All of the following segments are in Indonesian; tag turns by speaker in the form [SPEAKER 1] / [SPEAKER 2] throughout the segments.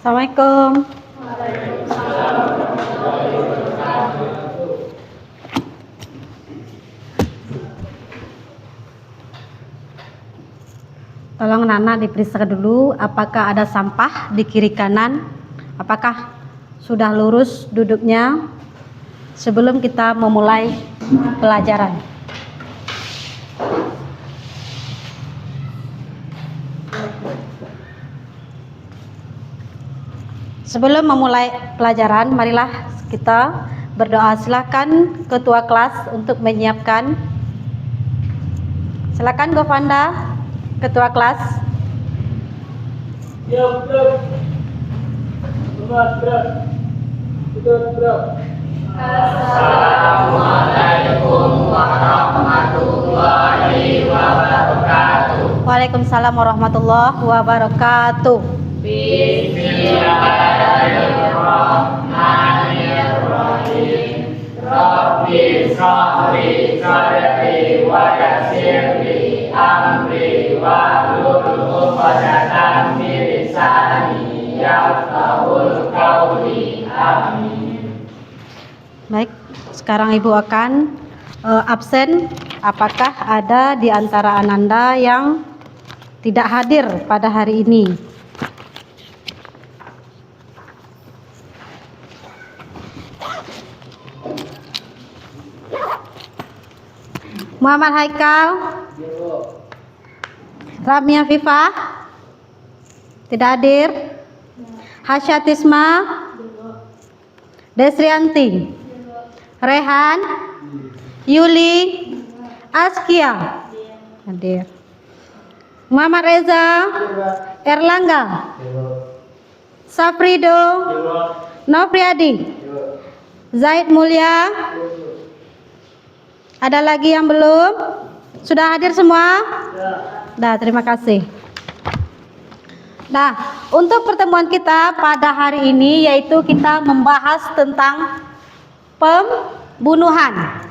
[SPEAKER 1] Assalamualaikum. Tolong Nana diperiksa dulu apakah ada sampah di kiri kanan, apakah sudah lurus duduknya sebelum kita memulai pelajaran. Sebelum memulai pelajaran, marilah kita berdoa. Silakan ketua kelas untuk menyiapkan. Silakan Govanda, ketua kelas.
[SPEAKER 2] Assalamualaikum warahmatullahi wabarakatuh.
[SPEAKER 1] Waalaikumsalam warahmatullahi wabarakatuh.
[SPEAKER 2] Bismillahirrahmanirrahim. Rabbi shrahli sadri wa yassirli amri wahlul 'uqdatam min lisani yafqahul qawli. Amin.
[SPEAKER 1] Baik, sekarang Ibu akan absen. Apakah ada di antara Ananda yang tidak hadir pada hari ini? Muhammad Haikal, Ramia Fifa, tidak hadir. Hasyatisma, Desrianti, Rehan, Yuli, Askia, hadir. Muhammad Reza, Erlangga, Safrido, Nopriadi, Zaid Mulia. Ada lagi yang belum? Sudah hadir semua? Dah, terima kasih. Nah, untuk pertemuan kita pada hari ini yaitu kita membahas tentang pembunuhan,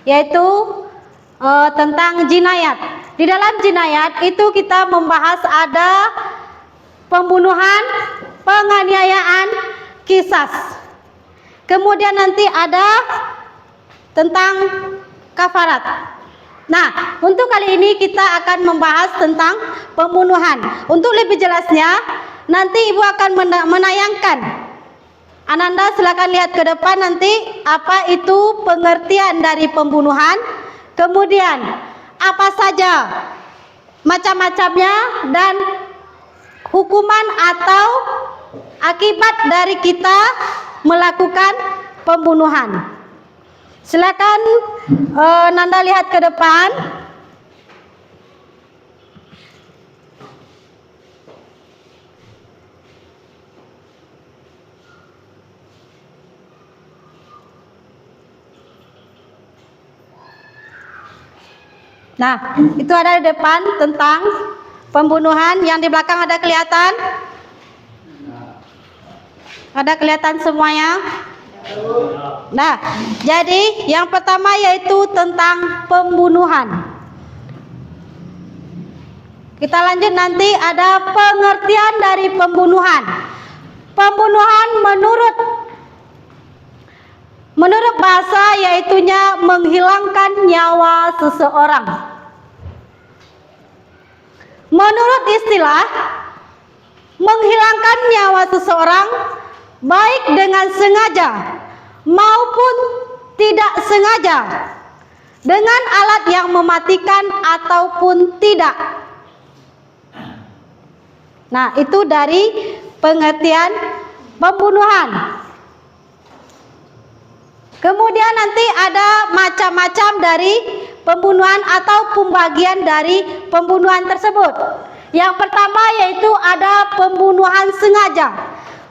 [SPEAKER 1] yaitu tentang jinayat. Di dalam jinayat itu kita membahas ada pembunuhan, penganiayaan, kisas. Kemudian nanti ada tentang kafarat. Nah, untuk kali ini kita akan membahas tentang pembunuhan. Untuk lebih jelasnya, nanti Ibu akan menayangkan. Ananda silakan lihat ke depan nanti apa itu pengertian dari pembunuhan. Kemudian apa saja macam-macamnya dan hukuman atau akibat dari kita melakukan pembunuhan. Silakan Nanda lihat ke depan. Nah, itu ada di depan tentang pembunuhan. Yang di belakang ada kelihatan? Ada kelihatan semuanya? Nah, jadi yang pertama yaitu tentang pembunuhan. Kita lanjut nanti ada pengertian dari pembunuhan. Pembunuhan menurut bahasa yaitunya menghilangkan nyawa seseorang. Menurut istilah, menghilangkan nyawa seseorang baik dengan sengaja maupun tidak sengaja, dengan alat yang mematikan ataupun tidak. Nah, itu dari pengertian pembunuhan. Kemudian nanti ada macam-macam dari pembunuhan atau pembagian dari pembunuhan tersebut. Yang pertama yaitu ada pembunuhan sengaja.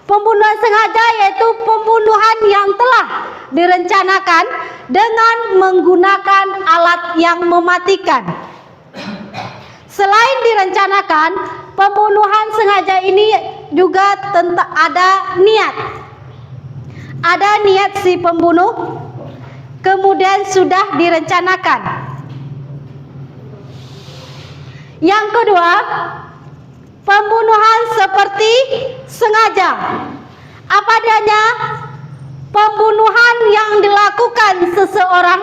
[SPEAKER 1] Pembunuhan sengaja yaitu pembunuhan yang telah direncanakan dengan menggunakan alat yang mematikan. Selain direncanakan, pembunuhan sengaja ini juga ada niat. Ada niat si pembunuh, kemudian sudah direncanakan. Yang kedua, pembunuhan seperti sengaja. Apa adanya? Pembunuhan yang dilakukan seseorang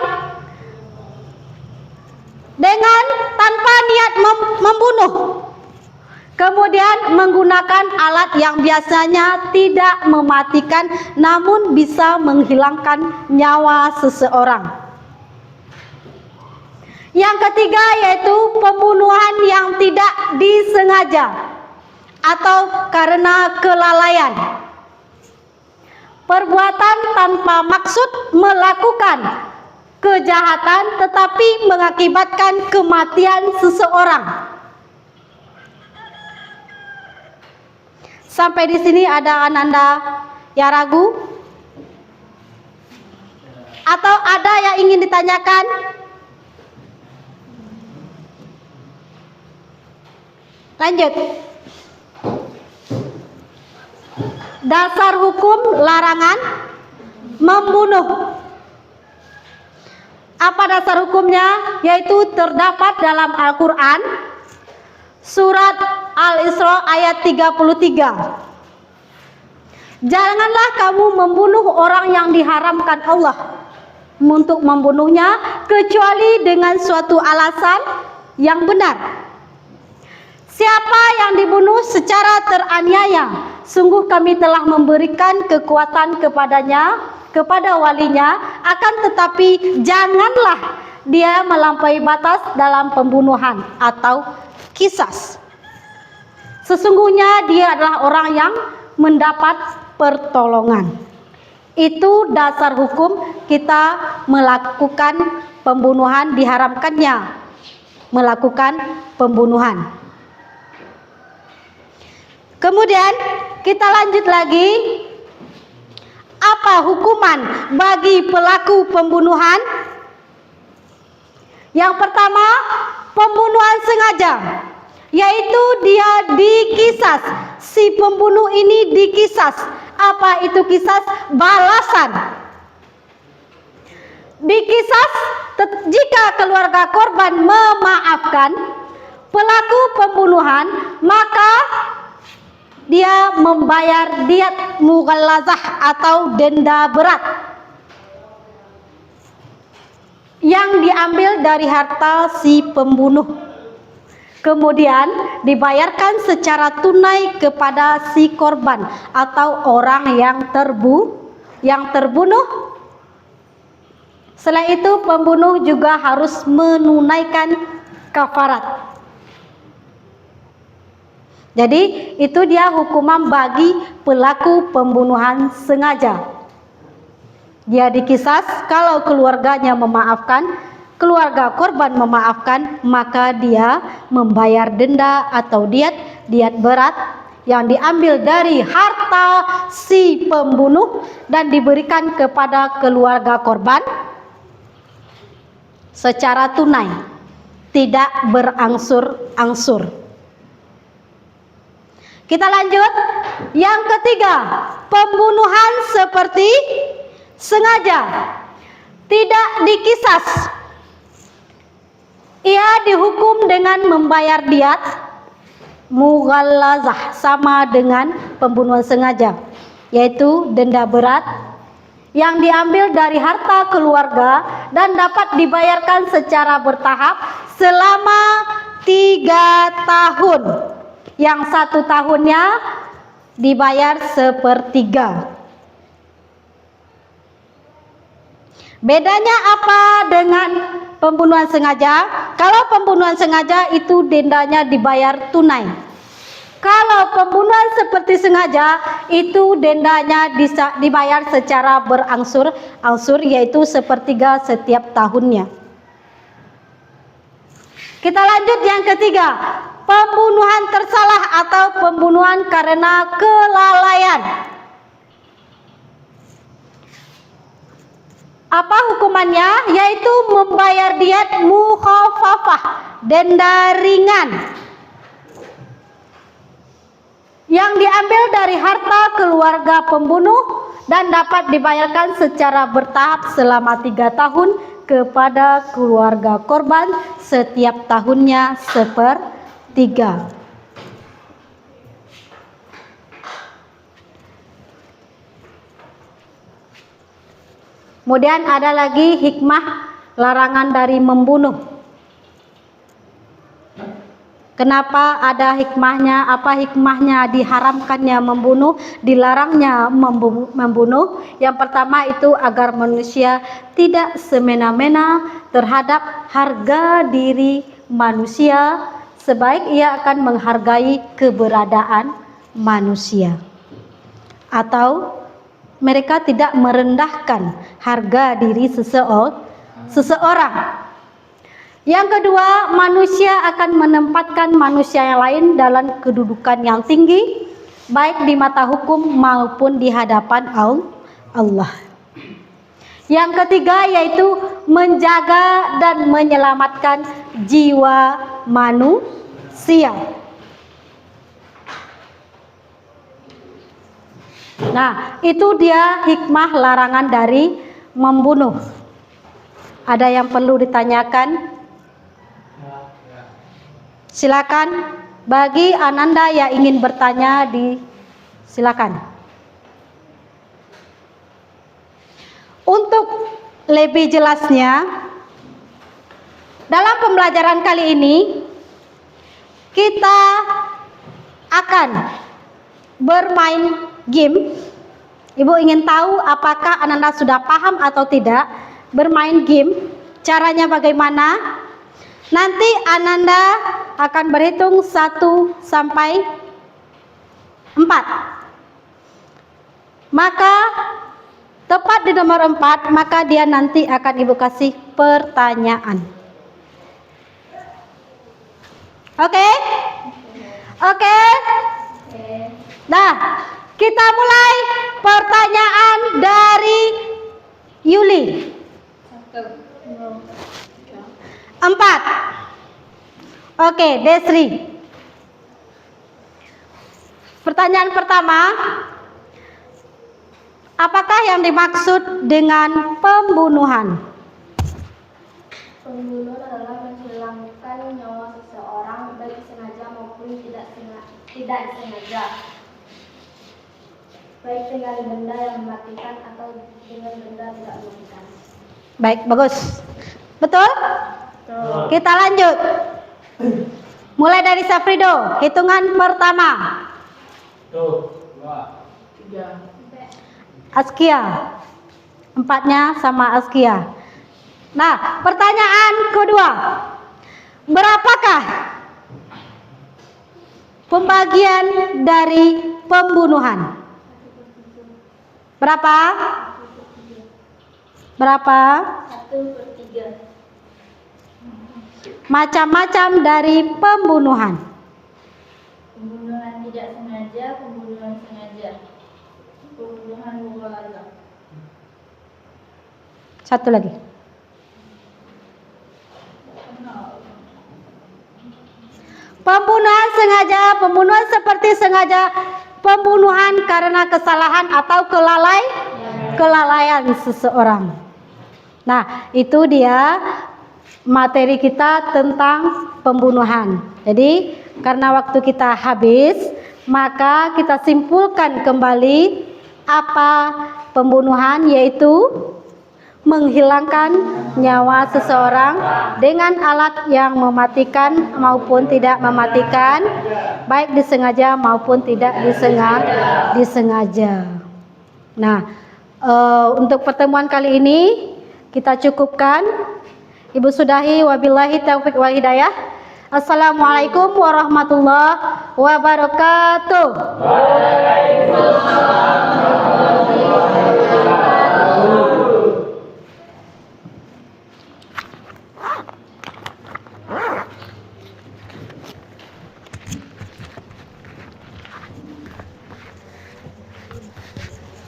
[SPEAKER 1] dengan tanpa niat membunuh, kemudian menggunakan alat yang biasanya tidak mematikan namun bisa menghilangkan nyawa seseorang. Yang ketiga yaitu pembunuhan yang tidak disengaja atau karena kelalaian. Perbuatan tanpa maksud melakukan kejahatan tetapi mengakibatkan kematian seseorang. Sampai di sini ada ananda yang ragu? Atau ada yang ingin ditanyakan? Lanjut. Dasar hukum larangan membunuh. Apa dasar hukumnya? Yaitu terdapat dalam Al-Quran surat Al-Isra ayat 33. Janganlah kamu membunuh orang yang diharamkan Allah untuk membunuhnya kecuali dengan suatu alasan yang benar. Siapa yang dibunuh secara teraniaya, sungguh kami telah memberikan kekuatan kepadanya, kepada walinya, akan tetapi janganlah dia melampaui batas dalam pembunuhan atau kisas. Sesungguhnya dia adalah orang yang mendapat pertolongan. Itu dasar hukum kita melakukan pembunuhan, diharamkannya melakukan pembunuhan. Kemudian kita lanjut lagi. Apa hukuman bagi pelaku pembunuhan? Yang pertama, pembunuhan sengaja, yaitu dia dikisas. Si pembunuh ini dikisas. Apa itu kisas? Balasan. Dikisas jika keluarga korban memaafkan pelaku pembunuhan, maka dia membayar diat mughallazah atau denda berat yang diambil dari harta si pembunuh, kemudian dibayarkan secara tunai kepada si korban atau orang yang terbunuh. Selain itu pembunuh juga harus menunaikan kafarat. Jadi itu dia hukuman bagi pelaku pembunuhan sengaja. Dia dikisas, kalau keluarganya memaafkan, keluarga korban memaafkan, maka dia membayar denda atau diat berat yang diambil dari harta si pembunuh dan diberikan kepada keluarga korban secara tunai, tidak berangsur-angsur. Kita lanjut. Yang ketiga, pembunuhan seperti sengaja, tidak dikisas. Ia dihukum dengan membayar diat mughallazah, sama dengan pembunuhan sengaja, yaitu denda berat yang diambil dari harta keluarga dan dapat dibayarkan secara bertahap selama 3 tahun. Yang 1 tahunnya dibayar 1/3. Bedanya apa dengan pembunuhan sengaja? Kalau pembunuhan sengaja itu dendanya dibayar tunai. Kalau pembunuhan seperti sengaja itu dendanya dibayar secara berangsur-angsur, yaitu 1/3 setiap tahunnya. Kita lanjut yang ketiga. Pembunuhan tersalah atau pembunuhan karena kelalaian. Apa hukumannya? Yaitu membayar diat mukhafafah, denda ringan. yang diambil dari harta keluarga pembunuh dan dapat dibayarkan secara bertahap selama 3 tahun kepada keluarga korban setiap tahunnya 1/3. Kemudian ada lagi hikmah larangan dari membunuh. Kenapa ada hikmahnya? Apa hikmahnya diharamkannya membunuh, dilarangnya membunuh? Yang pertama itu agar manusia tidak semena-mena terhadap harga diri manusia, sebaik ia akan menghargai keberadaan manusia. Atau mereka tidak merendahkan harga diri seseorang. Yang kedua, manusia akan menempatkan manusia yang lain dalam kedudukan yang tinggi, baik di mata hukum maupun di hadapan Allah. Yang ketiga yaitu menjaga dan menyelamatkan jiwa manusia. Nah, itu dia hikmah larangan dari membunuh. Ada yang perlu ditanyakan? Silakan, bagi Ananda yang ingin bertanya, silakan. Untuk lebih jelasnya, dalam pembelajaran kali ini kita akan bermain game. Ibu ingin tahu apakah Ananda sudah paham atau tidak bermain game, caranya bagaimana? Nanti Ananda akan berhitung 1 sampai 4. Maka tepat di nomor 4, maka dia nanti akan Ibu kasih pertanyaan. Oke? Oke? Nah, kita mulai pertanyaan dari Yuli. 4. Oke, Desri. Pertanyaan pertama, apakah yang dimaksud dengan pembunuhan?
[SPEAKER 3] Pembunuhan adalah menghilangkan nyawa seseorang baik sengaja maupun tidak disengaja, baik dengan benda yang mematikan atau dengan benda tidak mematikan.
[SPEAKER 1] Baik, bagus. Betul? Kita lanjut. Mulai dari Safrido, hitungan pertama.
[SPEAKER 2] 1, 2, 3.
[SPEAKER 1] Askia. 4-nya sama Askia. Nah, pertanyaan kedua. Berapakah pembagian dari pembunuhan? Berapa? Berapa?
[SPEAKER 3] 1/3.
[SPEAKER 1] Macam-macam dari pembunuhan.
[SPEAKER 3] Pembunuhan tidak sengaja, pembunuhan sengaja, pembunuhan keluarga.
[SPEAKER 1] Satu lagi. Pembunuhan sengaja, pembunuhan seperti sengaja, pembunuhan karena kesalahan atau kelalaian seseorang. Nah, itu dia materi kita tentang pembunuhan. Jadi, karena waktu kita habis, maka kita simpulkan kembali apa pembunuhan, yaitu menghilangkan nyawa seseorang dengan alat yang mematikan maupun tidak mematikan, baik disengaja maupun tidak disengaja. Nah, untuk pertemuan kali ini kita cukupkan. Ibu sudahi, wabillahi taufiq wal hidayah. Assalamualaikum warahmatullahi wabarakatuh.
[SPEAKER 2] Waalaikumsalam warahmatullahi wabarakatuh.